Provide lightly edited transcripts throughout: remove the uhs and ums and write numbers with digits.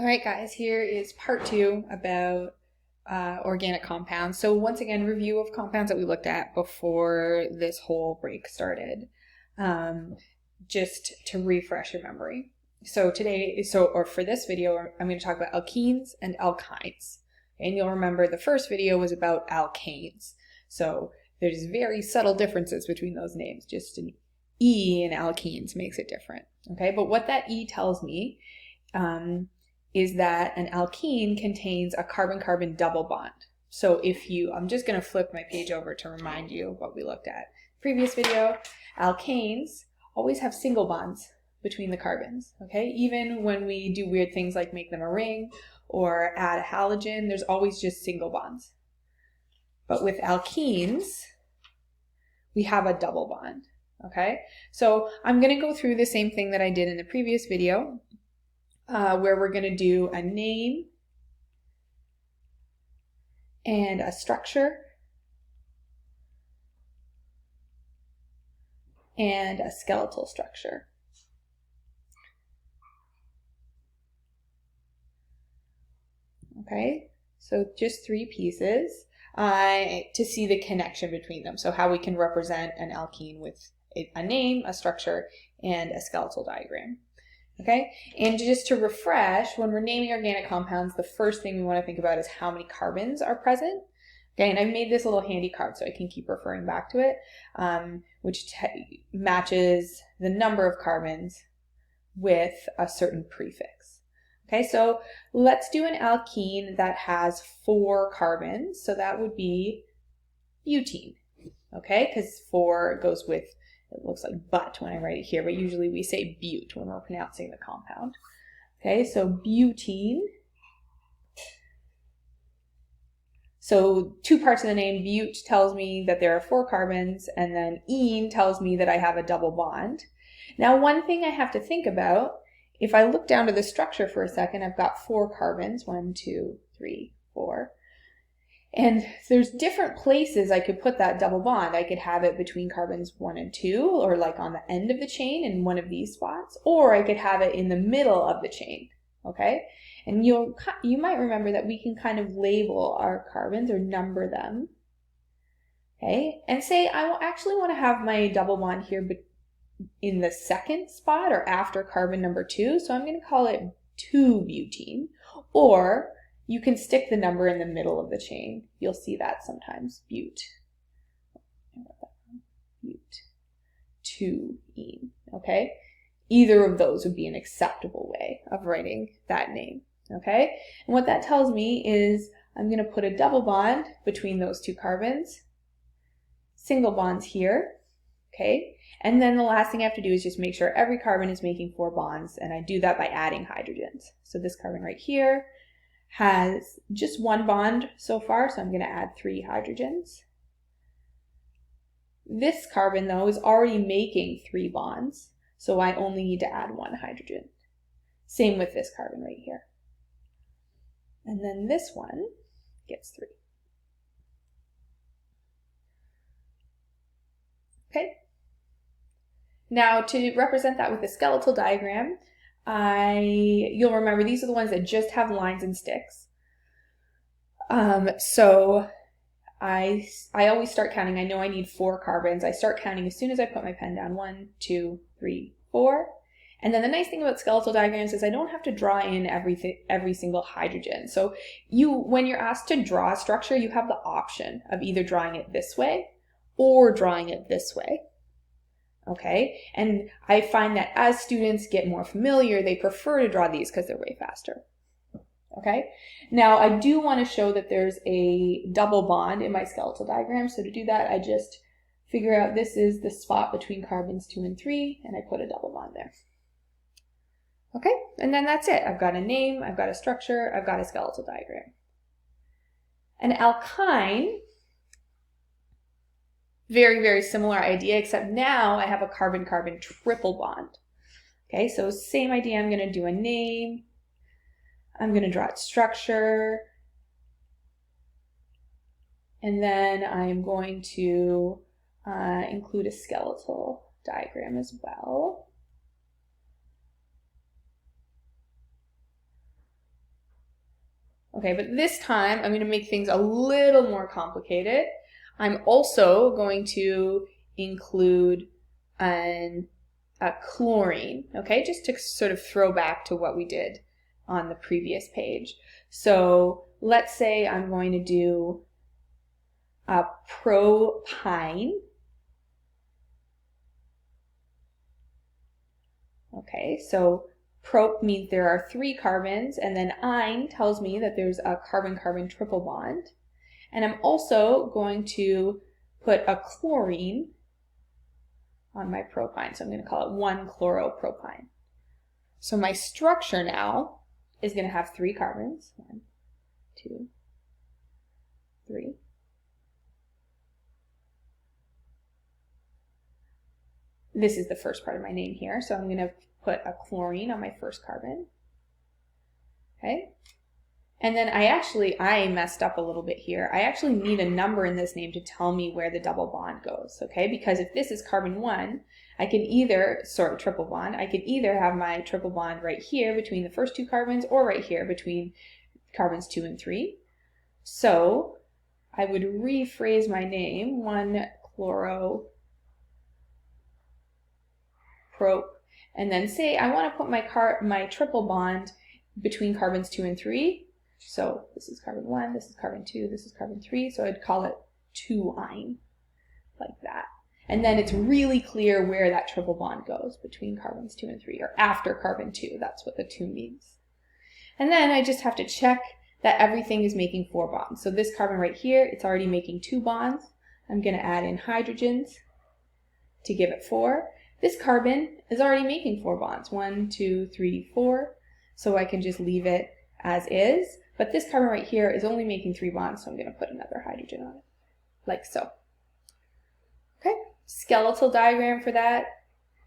All right, guys, here is part 2 about organic compounds. So once again, review of compounds that we looked at before this whole break started, just to refresh your memory. So for this video, I'm going to talk about alkenes and alkynes. And you'll remember the first video was about alkanes. So there's very subtle differences between those names. Just an E in alkenes makes it different. Okay, but what that E tells me is that an alkene contains a carbon-carbon double bond. So I'm just going to flip my page over to remind you what we looked at. Previous video, alkanes always have single bonds between the carbons, okay? Even when we do weird things like make them a ring or add a halogen, there's always just single bonds. But with alkenes, we have a double bond, okay? So I'm going to go through the same thing that I did in the previous video, where we're going to do a name and a structure and a skeletal structure. Okay, so just 3 pieces to see the connection between them. So how we can represent an alkene with a name, a structure, and a skeletal diagram. Okay, and just to refresh, when we're naming organic compounds, the first thing we want to think about is how many carbons are present. Okay, and I've made this little handy card so I can keep referring back to it, which matches the number of carbons with a certain prefix. Okay, so let's do an alkene that has 4 carbons, so that would be butene. Okay, because 4 goes with, it looks like but when I write it here, but usually we say but when we're pronouncing the compound. Okay, so butene. So 2 parts of the name. But tells me that there are 4 carbons, and then ene tells me that I have a double bond. Now, one thing I have to think about, if I look down to the structure for a second, I've got 4 carbons, 1, 2, 3, 4. And there's different places I could put that double bond. I could have it between carbons 1 and 2, or like on the end of the chain in one of these spots, or I could have it in the middle of the chain, okay? And you might remember that we can kind of label our carbons or number them, okay? And say I actually want to have my double bond here in the second spot or after carbon number 2, so I'm going to call it 2-butene, or you can stick the number in the middle of the chain. You'll see that sometimes, but 2-ene, okay? Either of those would be an acceptable way of writing that name, okay? And what that tells me is I'm going to put a double bond between those 2 carbons, single bonds here, okay? And then the last thing I have to do is just make sure every carbon is making 4 bonds, and I do that by adding hydrogens. So this carbon right here has just 1 bond so far, so I'm going to add 3 hydrogens. This carbon, though, is already making 3 bonds, so I only need to add 1 hydrogen. Same with this carbon right here. And then this one gets 3. Okay. Now, to represent that with the skeletal diagram, you'll remember these are the ones that just have lines and sticks. So I always start counting. I know I need 4 carbons. I start counting as soon as I put my pen down. 1, 2, 3, 4. And then the nice thing about skeletal diagrams is I don't have to draw in every single hydrogen. So when you're asked to draw a structure, you have the option of either drawing it this way or drawing it this way. Okay, and I find that as students get more familiar, they prefer to draw these because they're way faster. Okay, now I do want to show that there's a double bond in my skeletal diagram. So to do that, I just figure out this is the spot between carbons 2 and 3, and I put a double bond there. Okay, and then that's it. I've got a name, I've got a structure, I've got a skeletal diagram. An alkyne, very, very similar idea, except now I have a carbon-carbon triple bond. Okay, so same idea. I'm going to do a name. I'm going to draw its structure. And then I'm going to include a skeletal diagram as well. Okay, but this time I'm going to make things a little more complicated. I'm also going to include a chlorine, okay, just to sort of throw back to what we did on the previous page. So let's say I'm going to do a propyne. Okay, so prop means there are 3 carbons, and then yne tells me that there's a carbon-carbon triple bond. And I'm also going to put a chlorine on my propyne, so I'm going to call it 1-chloropropyne. So my structure now is going to have 3 carbons. 1, 2, 3. This is the first part of my name here, so I'm going to put a chlorine on my first carbon. Okay? And then I messed up a little bit here. I actually need a number in this name to tell me where the double bond goes, okay? Because if this is carbon 1, I can either, triple bond, I could either have my triple bond right here between the first 2 carbons or right here between carbons 2 and 3. So I would rephrase my name, 1-chloroprop, and then say I want to put my triple bond between carbons 2 and 3. So this is carbon 1, this is carbon 2, this is carbon 3, so I'd call it 2-yne, like that. And then it's really clear where that triple bond goes between carbons 2 and 3, or after carbon 2, that's what the 2 means. And then I just have to check that everything is making 4 bonds. So this carbon right here, it's already making 2 bonds. I'm going to add in hydrogens to give it 4. This carbon is already making 4 bonds, 1, 2, 3, 4, so I can just leave it as is. But this carbon right here is only making 3 bonds, so I'm going to put another hydrogen on it, like so. Okay, skeletal diagram for that.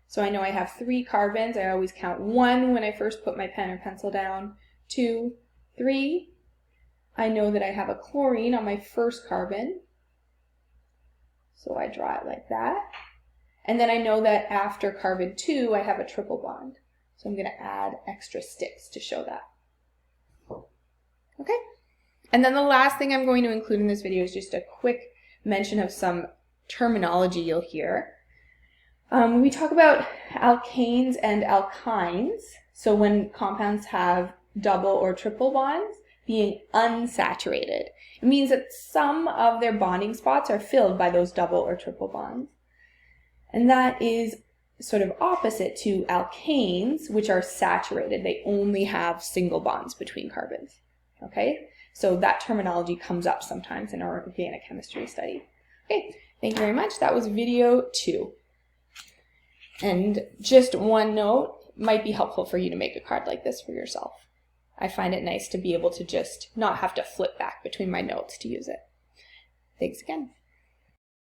So I know I have 3 carbons. I always count 1 when I first put my pen or pencil down, 2, 3. I know that I have a chlorine on my first carbon, so I draw it like that. And then I know that after carbon 2, I have a triple bond. So I'm going to add extra sticks to show that. Okay, and then the last thing I'm going to include in this video is just a quick mention of some terminology you'll hear. We talk about alkanes and alkynes, so when compounds have double or triple bonds, being unsaturated. It means that some of their bonding spots are filled by those double or triple bonds. And that is sort of opposite to alkanes, which are saturated. They only have single bonds between carbons. Okay, so that terminology comes up sometimes in our organic chemistry study. Okay, thank you very much. That was video 2. And just one note, might be helpful for you to make a card like this for yourself. I find it nice to be able to just not have to flip back between my notes to use it. Thanks again.